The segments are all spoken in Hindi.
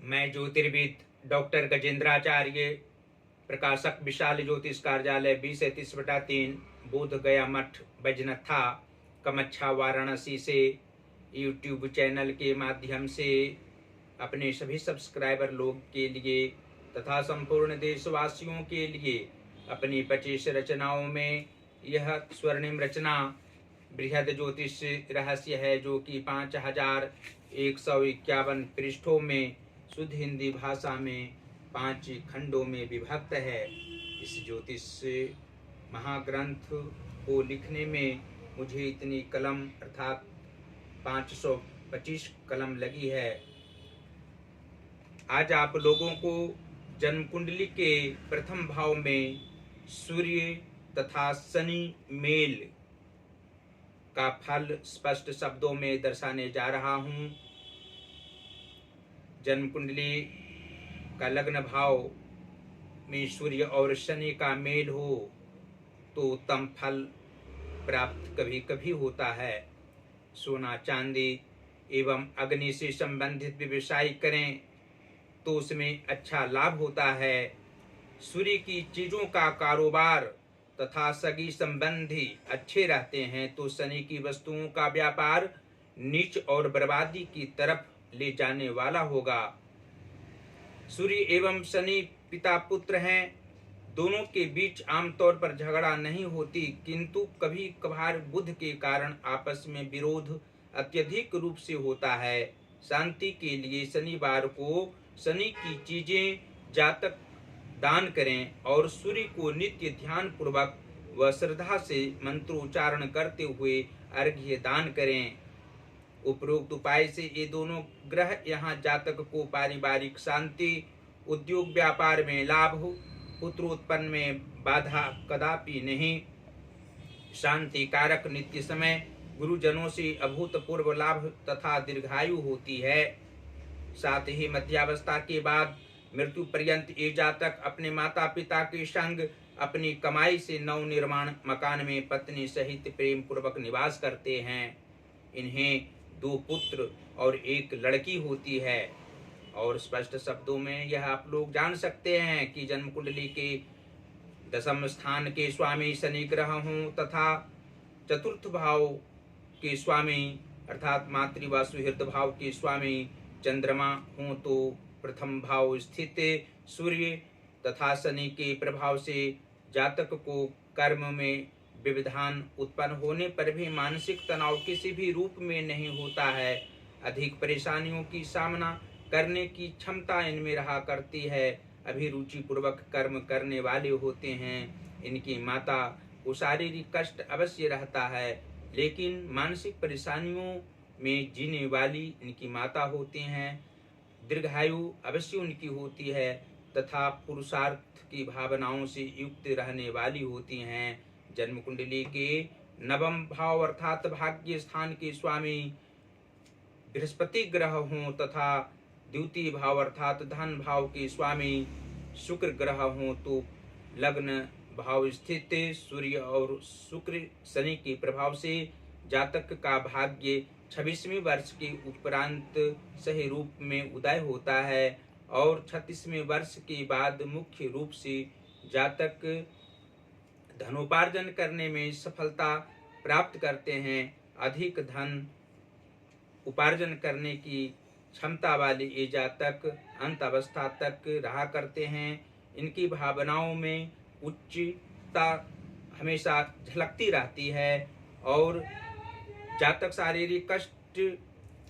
मैं ज्योतिर्विद डॉक्टर गजेंद्राचार्य, प्रकाशक विशाल ज्योतिष कार्यालय 20-31/3 बोध गया मठ बजनथा कमच्छा वाराणसी से यूट्यूब चैनल के माध्यम से अपने सभी सब्सक्राइबर लोग के लिए तथा संपूर्ण देशवासियों के लिए अपनी 25 रचनाओं में यह स्वर्णिम रचना बृहद ज्योतिष रहस्य है, जो कि 5151 पृष्ठों में शुद्ध हिंदी भाषा में 5 खंडों में विभक्त है। इस ज्योतिष महाग्रंथ को लिखने में मुझे इतनी कलम अर्थात 525 कलम लगी है। आज आप लोगों को जन्म कुंडली के प्रथम भाव में सूर्य तथा शनि मेल का फल स्पष्ट शब्दों में दर्शाने जा रहा हूं। जन्म कुंडली का लग्न भाव में सूर्य और शनि का मेल हो तो उत्तम फल प्राप्त कभी कभी होता है। सोना चांदी एवं अग्नि से संबंधित व्यवसाय करें तो उसमें अच्छा लाभ होता है। सूर्य की चीजों का कारोबार तथा सगी संबंधी अच्छे रहते हैं तो शनि की वस्तुओं का व्यापार नीच और बर्बादी की तरफ ले जाने वाला होगा। सूर्य एवं शनि पिता पुत्र हैं। दोनों के बीच आमतौर पर झगड़ा नहीं होती, किंतु कभी कभार बुध के कारण आपस में विरोध अत्यधिक रूप से होता है। शांति के लिए शनिवार को शनि की चीजें जातक दान करें और सूर्य को नित्य ध्यान पूर्वक व श्रद्धा से मंत्रोच्चारण करते हुए अर्घ्य दान करें। उपरोक्त उपाय से ये दोनों ग्रह यहाँ जातक को पारिवारिक शांति, उद्योग व्यापार में लाभ, पुत्रोत्पन्न में बाधा कदापि नहीं, शांति कारक नित्य समय, गुरुजनों से अभूतपूर्व लाभ तथा दीर्घायु होती है। साथ ही मध्यावस्था के बाद मृत्यु पर्यंत ये जातक अपने माता पिता के संग अपनी कमाई से नव निर्माण मकान में पत्नी सहित प्रेम पूर्वक निवास करते हैं। इन्हें 2 पुत्र और 1 लड़की होती है। और स्पष्ट शब्दों में यह आप लोग जान सकते हैं कि जन्म कुंडली के 10वें स्थान के स्वामी शनि ग्रह हों तथा 4th भाव के स्वामी अर्थात मातृ व सुहृद भाव के स्वामी चंद्रमा हों तो प्रथम भाव स्थित सूर्य तथा शनि के प्रभाव से जातक को कर्म में व्यवधान उत्पन्न होने पर भी मानसिक तनाव किसी भी रूप में नहीं होता है। अधिक परेशानियों की सामना करने की क्षमता इनमें रहा करती है। अभिरुचि पूर्वक कर्म करने वाले होते हैं। इनकी माता को शारीरिक कष्ट अवश्य रहता है, लेकिन मानसिक परेशानियों में जीने वाली इनकी माता होती हैं। दीर्घायु अवश्य उनकी होती है तथा पुरुषार्थ की भावनाओं से युक्त रहने वाली होती हैं। जन्म कुंडली के 9वें भाव अर्थात भाग्य स्थान के स्वामी बृहस्पति ग्रह हों तथा 2य भाव अर्थात धन भाव के स्वामी शुक्र ग्रह हों तो लग्न भाव स्थित सूर्य और शुक्र शनि के प्रभाव से जातक का भाग्य 26वें वर्ष के उपरांत सही रूप में उदय होता है और 36वें वर्ष के बाद मुख्य रूप से जातक धनोपार्जन करने में सफलता प्राप्त करते हैं। अधिक धन उपार्जन करने की क्षमता वाले ये जातक अंत अवस्था तक रहा करते हैं। इनकी भावनाओं में उच्चता हमेशा झलकती रहती है और जातक शारीरिक कष्ट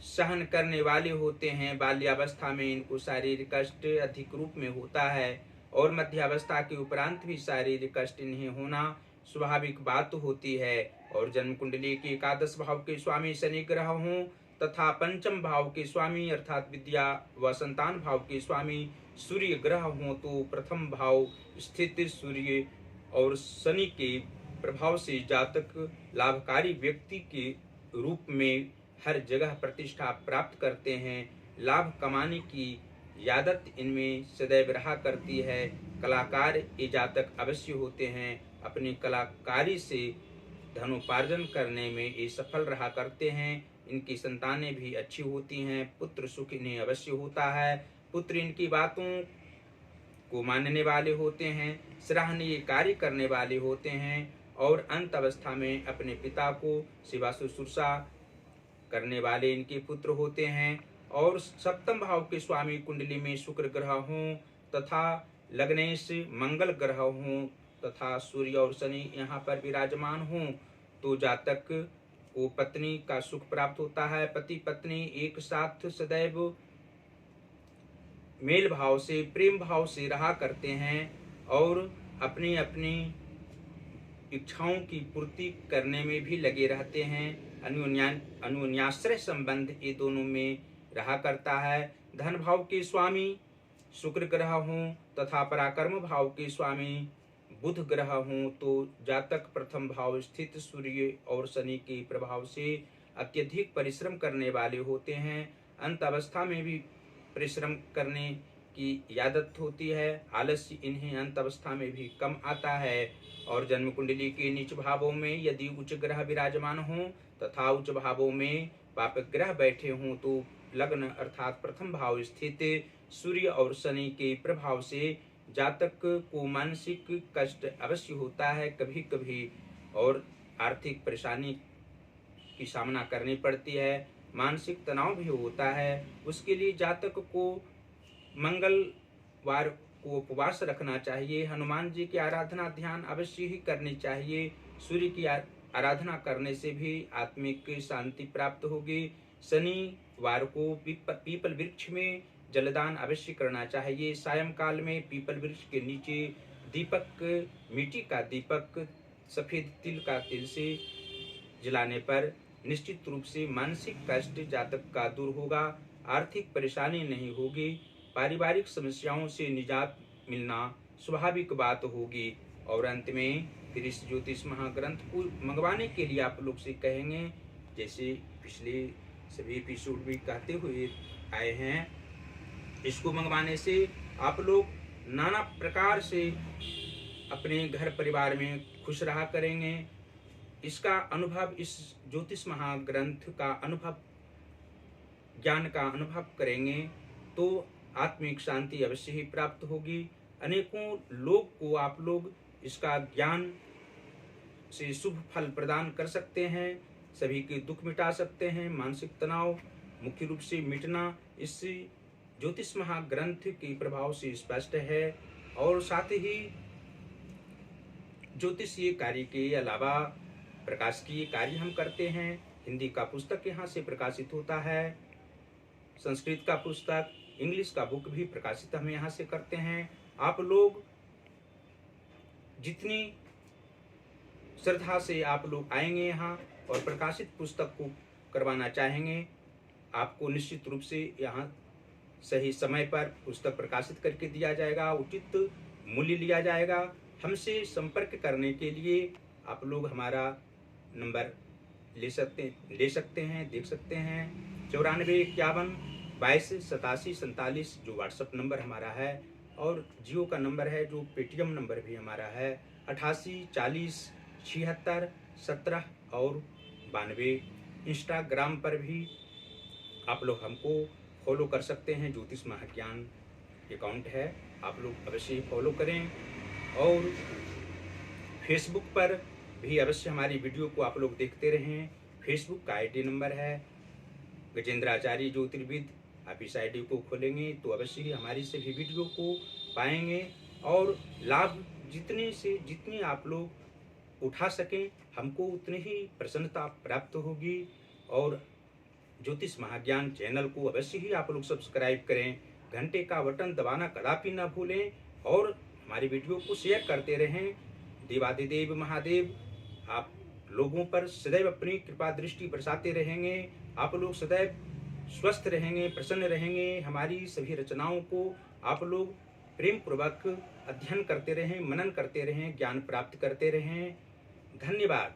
सहन करने वाले होते हैं। बाल्यावस्था में इनको शारीरिक कष्ट अधिक रूप में होता है और मध्यावस्था के उपरांत भी शारीरिक कष्ट इन्हें होना स्वाभाविक बात होती है। और जन्म कुंडली के 11 भाव के स्वामी शनि ग्रह हों तथा 5म भाव के स्वामी अर्थात विद्या व संतान भाव के स्वामी सूर्य ग्रह हों तो प्रथम भाव स्थित सूर्य और शनि के प्रभाव से जातक लाभकारी व्यक्ति के रूप में हर जगह प्रतिष्ठा प्राप्त करते हैं। लाभ कमाने की आदत इनमें सदैव रहा करती है। कलाकार ये जातक अवश्य होते हैं। अपनी कलाकारी से धनोपार्जन करने में ये सफल रहा करते हैं। इनकी संतानें भी अच्छी होती हैं। पुत्र सुख इन्हें अवश्य होता है। पुत्र इनकी बातों को मानने वाले होते हैं, सराहनीय कार्य करने वाले होते हैं और अंत अवस्था में अपने पिता को सेवा शुश्रूषा करने वाले इनके पुत्र होते हैं। और सप्तम भाव के स्वामी कुंडली में शुक्र ग्रह हों तथा लग्नेश मंगल ग्रह हों तथा सूर्य और शनि यहाँ पर विराजमान हों तो जातक को पत्नी का सुख प्राप्त होता है। पति पत्नी एक साथ सदैव मेल भाव से प्रेम भाव से रहा करते हैं और अपनी अपनी इच्छाओं की पूर्ति करने में भी लगे रहते हैं। अन्योन्याश्रय संबंध ये दोनों में रहा करता है। धन भाव के स्वामी शुक्र ग्रह हों तथा पराक्रम भाव के स्वामी बुध ग्रह हों तो जातक प्रथम भाव स्थित सूर्य और शनि के प्रभाव से अत्यधिक परिश्रम करने वाले होते हैं। अंत अवस्था में भी परिश्रम करने की आदत होती है। आलस्य इन्हें अंत अवस्था में भी कम आता है। और जन्म कुंडली के नीच भावों में यदि उच्च ग्रह विराजमान हों तथा उच्च भावों में पापक ग्रह बैठे हों तो लग्न अर्थात प्रथम भाव स्थित सूर्य और शनि के प्रभाव से जातक को मानसिक कष्ट अवश्य होता है कभी कभी और आर्थिक परेशानी की सामना करनी पड़ती है, मानसिक तनाव भी होता है। उसके लिए जातक को मंगलवार को उपवास रखना चाहिए, हनुमान जी की आराधना ध्यान अवश्य ही करनी चाहिए। सूर्य की आराधना करने से भी आत्मिक शांति प्राप्त होगी। शनिवार को पीपल वृक्ष में जलदान अवश्य करना चाहिए। सायंकाल में पीपल वृक्ष के नीचे दीपक, मिट्टी का दीपक सफेद तिल का तिल से जलाने पर निश्चित रूप से मानसिक कष्ट जातक का दूर होगा, आर्थिक परेशानी नहीं होगी, पारिवारिक समस्याओं से निजात मिलना स्वाभाविक बात होगी। और अंत में फिर इस ज्योतिष महाग्रंथ को मंगवाने के लिए आप लोग से कहेंगे, जैसे पिछले सभी एपिसोड भी कहते हुए आए हैं, इसको मंगवाने से आप लोग नाना प्रकार से अपने घर परिवार में खुश रहा करेंगे। इसका अनुभव, इस ज्योतिष महाग्रंथ का अनुभव, ज्ञान का अनुभव करेंगे तो आत्मिक शांति अवश्य ही प्राप्त होगी। अनेकों लोग को आप लोग इसका ज्ञान से शुभ फल प्रदान कर सकते हैं, सभी के दुख मिटा सकते हैं। मानसिक तनाव मुख्य रूप से मिटना इस ज्योतिष महाग्रंथ के प्रभाव से स्पष्ट है। और साथ ही ज्योतिषीय कार्य के अलावा प्रकाशिकीय कार्य हम करते हैं। हिंदी का पुस्तक यहाँ से प्रकाशित होता है, संस्कृत का पुस्तक, इंग्लिश का बुक भी प्रकाशित हम यहाँ से करते हैं। आप लोग जितनी श्रद्धा से आप लोग आएंगे यहाँ और प्रकाशित पुस्तक को करवाना चाहेंगे, आपको निश्चित रूप से यहाँ सही समय पर पुस्तक प्रकाशित करके दिया जाएगा, उचित मूल्य लिया जाएगा। हमसे संपर्क करने के लिए आप लोग हमारा नंबर ले सकते हैं, देख सकते हैं। 9451228747 जो व्हाट्सएप नंबर हमारा है, और जियो का नंबर है जो पेटीएम नंबर भी हमारा है 88407617 और 92। इंस्टाग्राम पर भी आप लोग हमको फॉलो कर सकते हैं, ज्योतिष महाज्ञान अकाउंट है, आप लोग अवश्य ही फॉलो करें। और फेसबुक पर भी अवश्य हमारी वीडियो को आप लोग देखते रहें। फेसबुक का आईडी नंबर है गजेंद्राचार्य ज्योतिर्विद। आप इस आईडी को खोलेंगे तो अवश्य ही हमारी सभी वीडियो को पाएंगे और लाभ जितनी आप लोग उठा सकें, हमको उतनी ही प्रसन्नता प्राप्त होगी। और ज्योतिष महाज्ञान चैनल को अवश्य ही आप लोग सब्सक्राइब करें, घंटे का बटन दबाना कदापि न भूलें और हमारी वीडियो को शेयर करते रहें। देवादिदेव महादेव आप लोगों पर सदैव अपनी कृपा दृष्टि बरसाते रहेंगे। आप लोग सदैव स्वस्थ रहेंगे, प्रसन्न रहेंगे। हमारी सभी रचनाओं को आप लोग प्रेम पूर्वक अध्ययन करते रहें, मनन करते रहें, ज्ञान प्राप्त करते रहें। धन्यवाद।